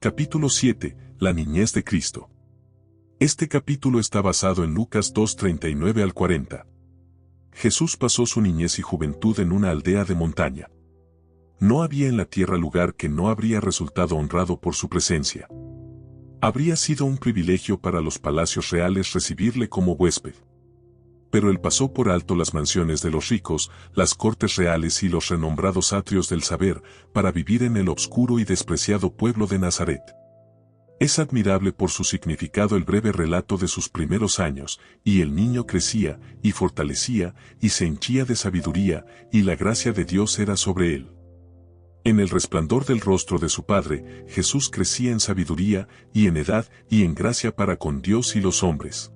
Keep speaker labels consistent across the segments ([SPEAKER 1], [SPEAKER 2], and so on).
[SPEAKER 1] Capítulo 7. La niñez de Cristo. Este capítulo está basado en Lucas 2:39 al 40. Jesús pasó su niñez y juventud en una aldea de montaña. No había en la tierra lugar que no habría resultado honrado por su presencia. Habría sido un privilegio para los palacios reales recibirle como huésped. Pero él pasó por alto las mansiones de los ricos, las cortes reales y los renombrados atrios del saber, para vivir en el obscuro y despreciado pueblo de Nazaret. Es admirable por su significado el breve relato de sus primeros años, y el niño crecía, y fortalecía, y se henchía de sabiduría, y la gracia de Dios era sobre él. En el resplandor del rostro de su padre, Jesús crecía en sabiduría, y en edad, y en gracia para con Dios y los hombres.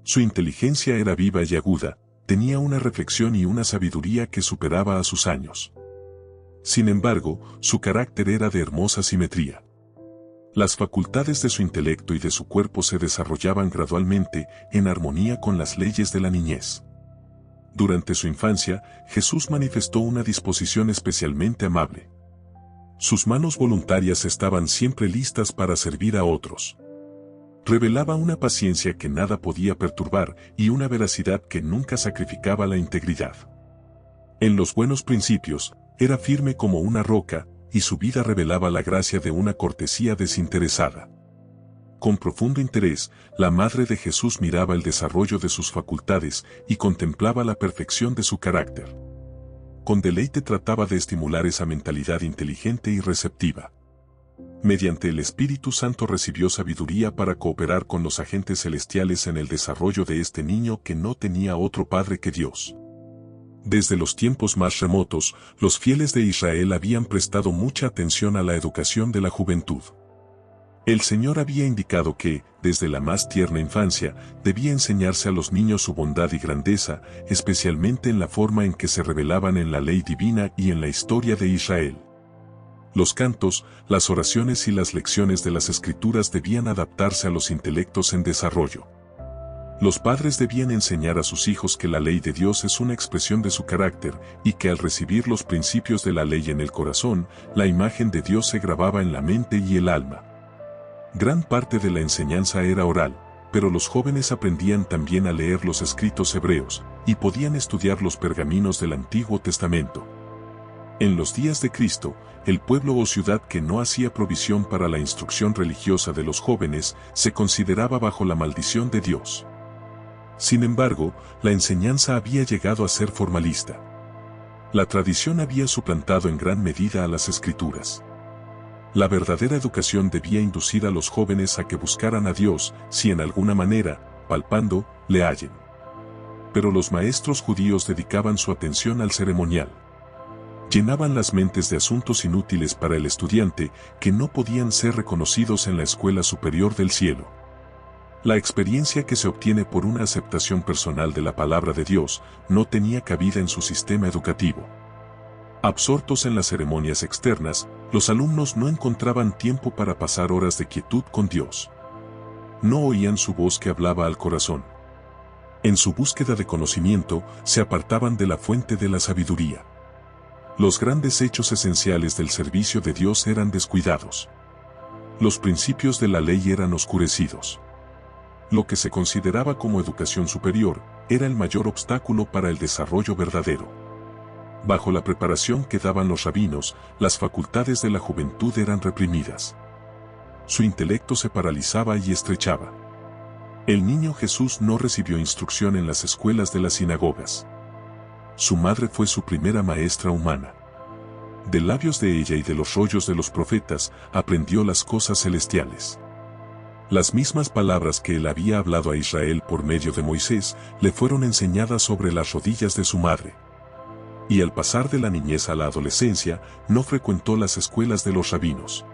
[SPEAKER 1] Su inteligencia era viva y aguda, tenía una reflexión y una sabiduría que superaba a sus años. Sin embargo, su carácter era de hermosa simetría. Las facultades de su intelecto y de su cuerpo se desarrollaban gradualmente, en armonía con las leyes de la niñez. Durante su infancia, Jesús manifestó una disposición especialmente amable. Sus manos voluntarias estaban siempre listas para servir a otros. Revelaba una paciencia que nada podía perturbar y una veracidad que nunca sacrificaba la integridad. En los buenos principios, era firme como una roca, y su vida revelaba la gracia de una cortesía desinteresada. Con profundo interés, la madre de Jesús miraba el desarrollo de sus facultades y contemplaba la perfección de su carácter. Con deleite trataba de estimular esa mentalidad inteligente y receptiva. Mediante el Espíritu Santo recibió sabiduría para cooperar con los agentes celestiales en el desarrollo de este niño que no tenía otro padre que Dios. Desde los tiempos más remotos, los fieles de Israel habían prestado mucha atención a la educación de la juventud. El Señor había indicado que, desde la más tierna infancia, debía enseñarse a los niños su bondad y grandeza, especialmente en la forma en que se revelaban en la ley divina y en la historia de Israel. Los cantos, las oraciones y las lecciones de las Escrituras debían adaptarse a los intelectos en desarrollo. Los padres debían enseñar a sus hijos que la ley de Dios es una expresión de su carácter, y que al recibir los principios de la ley en el corazón, la imagen de Dios se grababa en la mente y el alma. Gran parte de la enseñanza era oral, pero los jóvenes aprendían también a leer los escritos hebreos, y podían estudiar los pergaminos del Antiguo Testamento. En los días de Cristo, el pueblo o ciudad que no hacía provisión para la instrucción religiosa de los jóvenes se consideraba bajo la maldición de Dios. Sin embargo, la enseñanza había llegado a ser formalista. La tradición había suplantado en gran medida a las Escrituras. La verdadera educación debía inducir a los jóvenes a que buscaran a Dios, si en alguna manera, palpando, le hallen. Pero los maestros judíos dedicaban su atención al ceremonial. Llenaban las mentes de asuntos inútiles para el estudiante que no podían ser reconocidos en la escuela superior del cielo. La experiencia que se obtiene por una aceptación personal de la palabra de Dios no tenía cabida en su sistema educativo. Absortos en las ceremonias externas, los alumnos no encontraban tiempo para pasar horas de quietud con Dios. No oían su voz que hablaba al corazón. En su búsqueda de conocimiento, se apartaban de la fuente de la sabiduría. Los grandes hechos esenciales del servicio de Dios eran descuidados. Los principios de la ley eran oscurecidos. Lo que se consideraba como educación superior, era el mayor obstáculo para el desarrollo verdadero. Bajo la preparación que daban los rabinos, las facultades de la juventud eran reprimidas. Su intelecto se paralizaba y estrechaba. El niño Jesús no recibió instrucción en las escuelas de las sinagogas. Su madre fue su primera maestra humana. De labios de ella y de los rollos de los profetas, aprendió las cosas celestiales. Las mismas palabras que él había hablado a Israel por medio de Moisés, le fueron enseñadas sobre las rodillas de su madre. Y al pasar de la niñez a la adolescencia, no frecuentó las escuelas de los rabinos.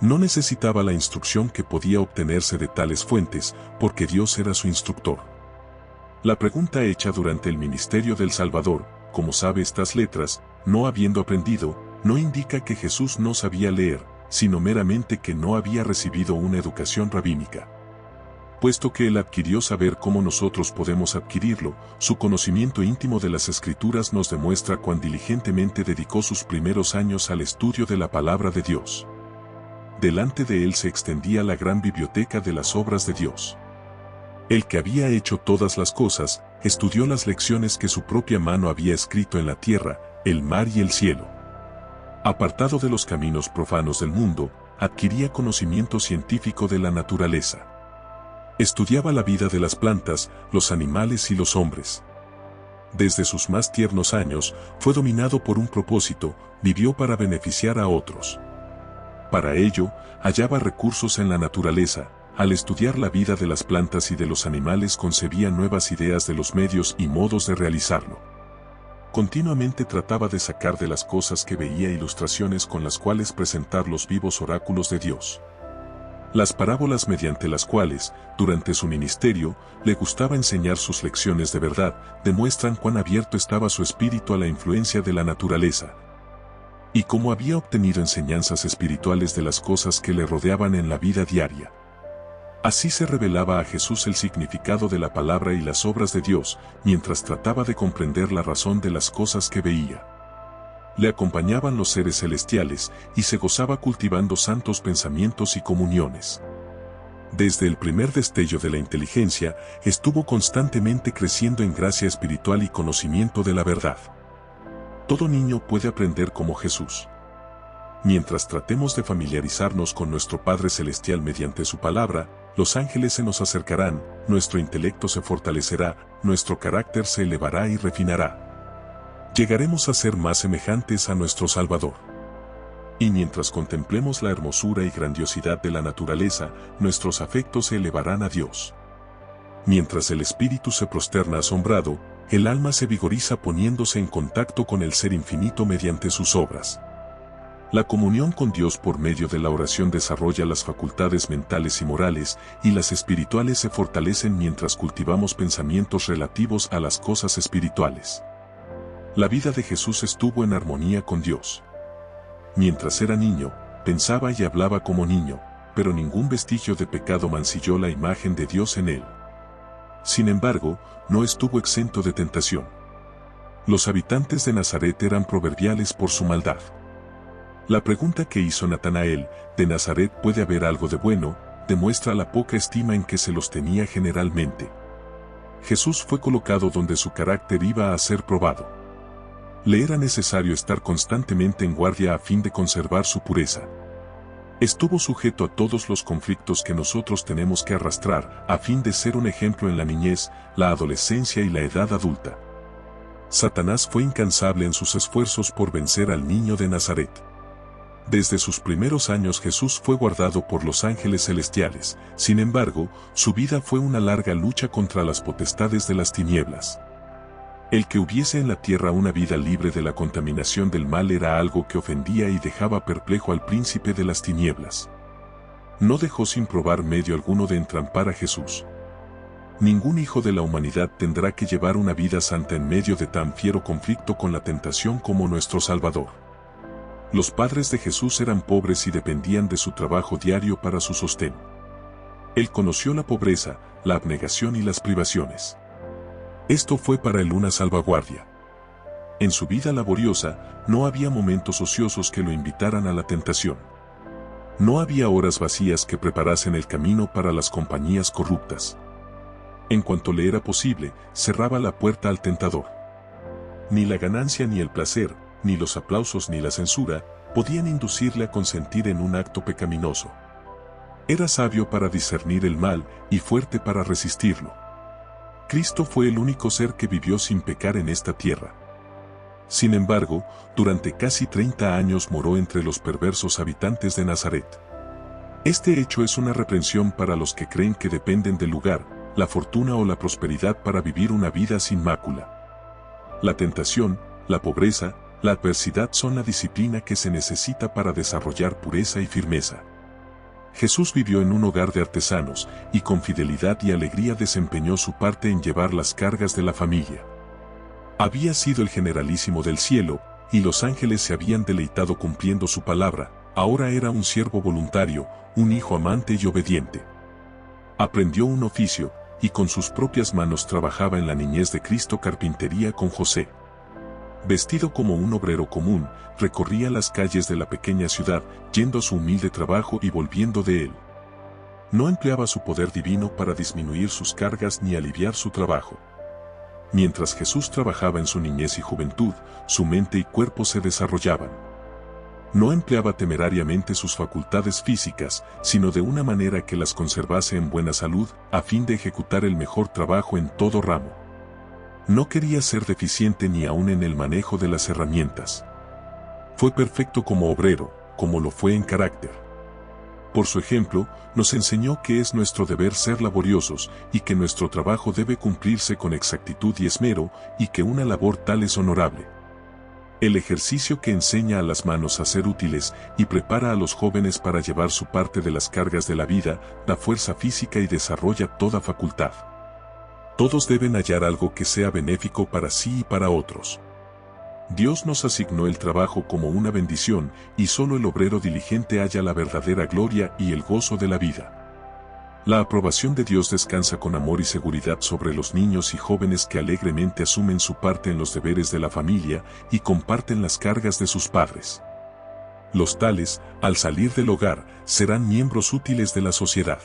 [SPEAKER 1] No necesitaba la instrucción que podía obtenerse de tales fuentes, porque Dios era su instructor. La pregunta hecha durante el ministerio del Salvador, ¿cómo sabe estas letras?, no habiendo aprendido, no indica que Jesús no sabía leer, sino meramente que no había recibido una educación rabínica. Puesto que él adquirió saber como nosotros podemos adquirirlo, su conocimiento íntimo de las Escrituras nos demuestra cuán diligentemente dedicó sus primeros años al estudio de la palabra de Dios. delante de él se extendía la gran biblioteca de las obras de Dios. El que había hecho todas las cosas, estudió las lecciones que su propia mano había escrito en la tierra, el mar y el cielo. Apartado de los caminos profanos del mundo, adquiría conocimiento científico de la naturaleza. Estudiaba la vida de las plantas, los animales y los hombres. Desde sus más tiernos años, fue dominado por un propósito, vivió para beneficiar a otros. Para ello, hallaba recursos en la naturaleza. Al estudiar la vida de las plantas y de los animales concebía nuevas ideas de los medios y modos de realizarlo. Continuamente trataba de sacar de las cosas que veía ilustraciones con las cuales presentar los vivos oráculos de Dios. Las parábolas mediante las cuales, durante su ministerio, le gustaba enseñar sus lecciones de verdad, demuestran cuán abierto estaba su espíritu a la influencia de la naturaleza, y cómo había obtenido enseñanzas espirituales de las cosas que le rodeaban en la vida diaria. Así se revelaba a Jesús el significado de la palabra y las obras de Dios, mientras trataba de comprender la razón de las cosas que veía. Le acompañaban los seres celestiales, y se gozaba cultivando santos pensamientos y comuniones. Desde el primer destello de la inteligencia, estuvo constantemente creciendo en gracia espiritual y conocimiento de la verdad. Todo niño puede aprender como Jesús. Mientras tratemos de familiarizarnos con nuestro Padre Celestial mediante su palabra, los ángeles se nos acercarán, nuestro intelecto se fortalecerá, nuestro carácter se elevará y refinará. Llegaremos a ser más semejantes a nuestro Salvador. Y mientras contemplemos la hermosura y grandiosidad de la naturaleza, nuestros afectos se elevarán a Dios. Mientras el espíritu se prosterna asombrado, el alma se vigoriza poniéndose en contacto con el Ser Infinito mediante sus obras. La comunión con Dios por medio de la oración desarrolla las facultades mentales y morales, y las espirituales se fortalecen mientras cultivamos pensamientos relativos a las cosas espirituales. La vida de Jesús estuvo en armonía con Dios. Mientras era niño, pensaba y hablaba como niño, pero ningún vestigio de pecado mancilló la imagen de Dios en él. Sin embargo, no estuvo exento de tentación. Los habitantes de Nazaret eran proverbiales por su maldad. La pregunta que hizo Natanael, ¿de Nazaret puede haber algo de bueno?, demuestra la poca estima en que se los tenía generalmente. Jesús fue colocado donde su carácter iba a ser probado. Le era necesario estar constantemente en guardia a fin de conservar su pureza. Estuvo sujeto a todos los conflictos que nosotros tenemos que arrastrar, a fin de ser un ejemplo en la niñez, la adolescencia y la edad adulta. Satanás fue incansable en sus esfuerzos por vencer al niño de Nazaret. Desde sus primeros años Jesús fue guardado por los ángeles celestiales, sin embargo, su vida fue una larga lucha contra las potestades de las tinieblas. El que hubiese en la tierra una vida libre de la contaminación del mal era algo que ofendía y dejaba perplejo al príncipe de las tinieblas. No dejó sin probar medio alguno de entrampar a Jesús. Ningún hijo de la humanidad tendrá que llevar una vida santa en medio de tan fiero conflicto con la tentación como nuestro Salvador. Los padres de Jesús eran pobres y dependían de su trabajo diario para su sostén. Él conoció la pobreza, la abnegación y las privaciones. Esto fue para él una salvaguardia. En su vida laboriosa, no había momentos ociosos que lo invitaran a la tentación. No había horas vacías que preparasen el camino para las compañías corruptas. En cuanto le era posible, cerraba la puerta al tentador. Ni la ganancia ni el placer, ni los aplausos ni la censura, podían inducirle a consentir en un acto pecaminoso. Era sabio para discernir el mal y fuerte para resistirlo. Cristo fue el único ser que vivió sin pecar en esta tierra. Sin embargo, durante casi 30 años moró entre los perversos habitantes de Nazaret. Este hecho es una reprensión para los que creen que dependen del lugar, la fortuna o la prosperidad para vivir una vida sin mácula. La tentación, la pobreza, la adversidad son la disciplina que se necesita para desarrollar pureza y firmeza. Jesús vivió en un hogar de artesanos, y con fidelidad y alegría desempeñó su parte en llevar las cargas de la familia. Había sido el generalísimo del cielo, y los ángeles se habían deleitado cumpliendo su palabra. Ahora era un siervo voluntario, un hijo amante y obediente. Aprendió un oficio, y con sus propias manos trabajaba en la niñez de Cristo carpintería con José. Vestido como un obrero común, recorría las calles de la pequeña ciudad, yendo a su humilde trabajo y volviendo de él. No empleaba su poder divino para disminuir sus cargas ni aliviar su trabajo. Mientras Jesús trabajaba en su niñez y juventud, su mente y cuerpo se desarrollaban. No empleaba temerariamente sus facultades físicas, sino de una manera que las conservase en buena salud, a fin de ejecutar el mejor trabajo en todo ramo. No quería ser deficiente ni aun en el manejo de las herramientas. Fue perfecto como obrero, como lo fue en carácter. Por su ejemplo, nos enseñó que es nuestro deber ser laboriosos y que nuestro trabajo debe cumplirse con exactitud y esmero, y que una labor tal es honorable. El ejercicio que enseña a las manos a ser útiles y prepara a los jóvenes para llevar su parte de las cargas de la vida, da fuerza física y desarrolla toda facultad. Todos deben hallar algo que sea benéfico para sí y para otros. Dios nos asignó el trabajo como una bendición, y solo el obrero diligente halla la verdadera gloria y el gozo de la vida. La aprobación de Dios descansa con amor y seguridad sobre los niños y jóvenes que alegremente asumen su parte en los deberes de la familia y comparten las cargas de sus padres. Los tales, al salir del hogar, serán miembros útiles de la sociedad.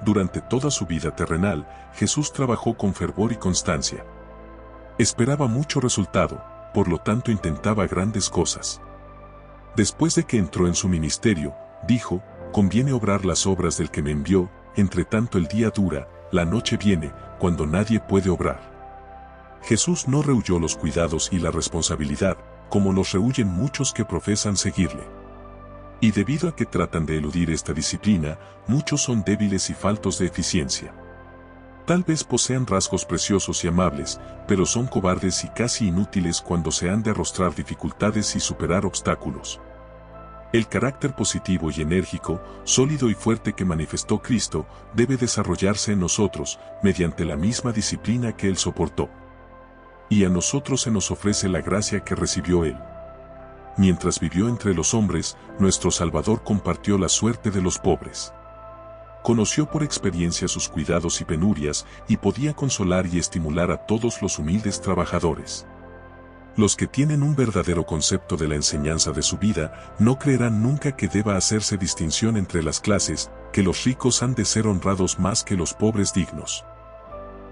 [SPEAKER 1] Durante toda su vida terrenal, Jesús trabajó con fervor y constancia. Esperaba mucho resultado, por lo tanto intentaba grandes cosas. Después de que entró en su ministerio, dijo: «Conviene obrar las obras del que me envió, entre tanto el día dura, la noche viene, cuando nadie puede obrar». Jesús no rehuyó los cuidados y la responsabilidad, como los rehuyen muchos que profesan seguirle. Y debido a que tratan de eludir esta disciplina, muchos son débiles y faltos de eficiencia. Tal vez posean rasgos preciosos y amables, pero son cobardes y casi inútiles cuando se han de arrostrar dificultades y superar obstáculos. El carácter positivo y enérgico, sólido y fuerte que manifestó Cristo, debe desarrollarse en nosotros, mediante la misma disciplina que Él soportó. Y a nosotros se nos ofrece la gracia que recibió Él. Mientras vivió entre los hombres, nuestro Salvador compartió la suerte de los pobres. Conoció por experiencia sus cuidados y penurias, y podía consolar y estimular a todos los humildes trabajadores. Los que tienen un verdadero concepto de la enseñanza de su vida, no creerán nunca que deba hacerse distinción entre las clases, que los ricos han de ser honrados más que los pobres dignos.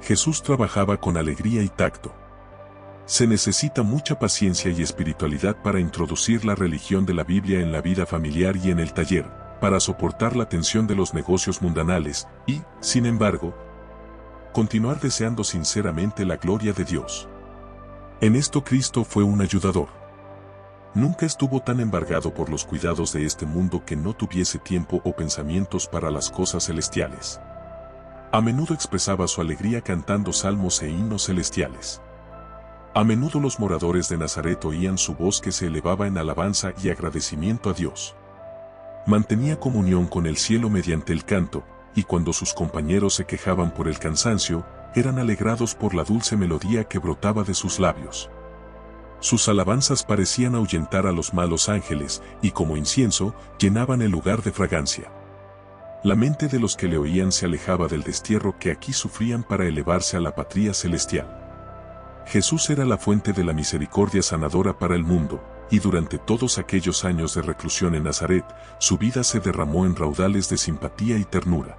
[SPEAKER 1] Jesús trabajaba con alegría y tacto. Se necesita mucha paciencia y espiritualidad para introducir la religión de la Biblia en la vida familiar y en el taller, para soportar la tensión de los negocios mundanales y, sin embargo, continuar deseando sinceramente la gloria de Dios. En esto Cristo fue un ayudador. Nunca estuvo tan embargado por los cuidados de este mundo que no tuviese tiempo o pensamientos para las cosas celestiales. A menudo expresaba su alegría cantando salmos e himnos celestiales. A menudo los moradores de Nazaret oían su voz que se elevaba en alabanza y agradecimiento a Dios. Mantenía comunión con el cielo mediante el canto, y cuando sus compañeros se quejaban por el cansancio, eran alegrados por la dulce melodía que brotaba de sus labios. Sus alabanzas parecían ahuyentar a los malos ángeles, y como incienso, llenaban el lugar de fragancia. La mente de los que le oían se alejaba del destierro que aquí sufrían para elevarse a la patria celestial. Jesús era la fuente de la misericordia sanadora para el mundo, y durante todos aquellos años de reclusión en Nazaret, su vida se derramó en raudales de simpatía y ternura.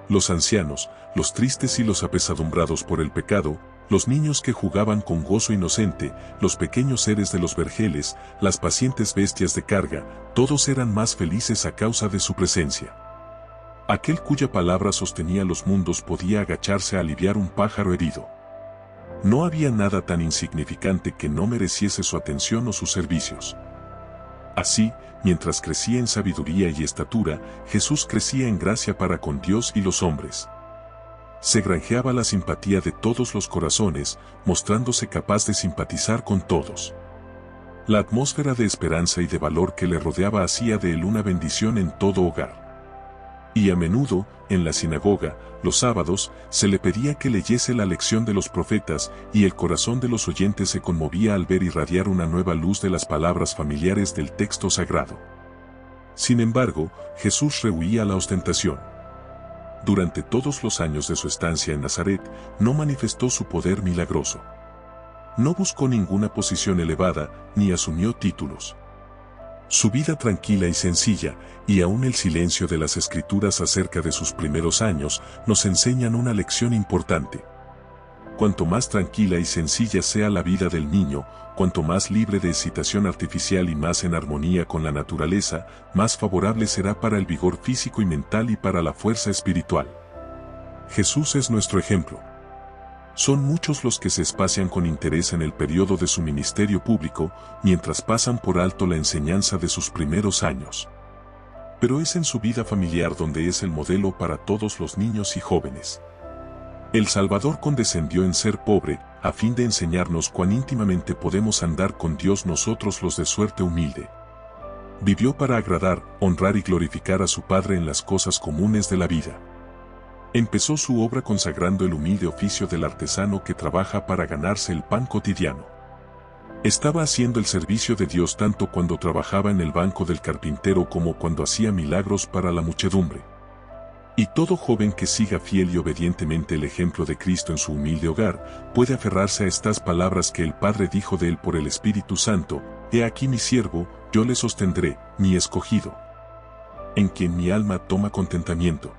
[SPEAKER 1] Los ancianos, los tristes y los apesadumbrados por el pecado, los niños que jugaban con gozo inocente, los pequeños seres de los vergeles, las pacientes bestias de carga, todos eran más felices a causa de su presencia. Aquel cuya palabra sostenía los mundos podía agacharse a aliviar un pájaro herido. No había nada tan insignificante que no mereciese su atención o sus servicios. Así, mientras crecía en sabiduría y estatura, Jesús crecía en gracia para con Dios y los hombres. Se granjeaba la simpatía de todos los corazones, mostrándose capaz de simpatizar con todos. La atmósfera de esperanza y de valor que le rodeaba hacía de él una bendición en todo hogar. Y a menudo, en la sinagoga, los sábados, se le pedía que leyese la lección de los profetas, y el corazón de los oyentes se conmovía al ver irradiar una nueva luz de las palabras familiares del texto sagrado. Sin embargo, Jesús rehuía la ostentación. Durante todos los años de su estancia en Nazaret, no manifestó su poder milagroso. No buscó ninguna posición elevada, ni asumió títulos. Su vida tranquila y sencilla, y aún el silencio de las Escrituras acerca de sus primeros años, nos enseñan una lección importante. Cuanto más tranquila y sencilla sea la vida del niño, cuanto más libre de excitación artificial y más en armonía con la naturaleza, más favorable será para el vigor físico y mental y para la fuerza espiritual. Jesús es nuestro ejemplo. Son muchos los que se espacian con interés en el periodo de su ministerio público, mientras pasan por alto la enseñanza de sus primeros años. Pero es en su vida familiar donde es el modelo para todos los niños y jóvenes. El Salvador condescendió en ser pobre, a fin de enseñarnos cuán íntimamente podemos andar con Dios nosotros los de suerte humilde. Vivió para agradar, honrar y glorificar a su Padre en las cosas comunes de la vida. Empezó su obra consagrando el humilde oficio del artesano que trabaja para ganarse el pan cotidiano. Estaba haciendo el servicio de Dios tanto cuando trabajaba en el banco del carpintero como cuando hacía milagros para la muchedumbre. Y todo joven que siga fiel y obedientemente el ejemplo de Cristo en su humilde hogar, puede aferrarse a estas palabras que el Padre dijo de él por el Espíritu Santo: «He aquí mi siervo, yo le sostendré, mi escogido, en quien mi alma toma contentamiento».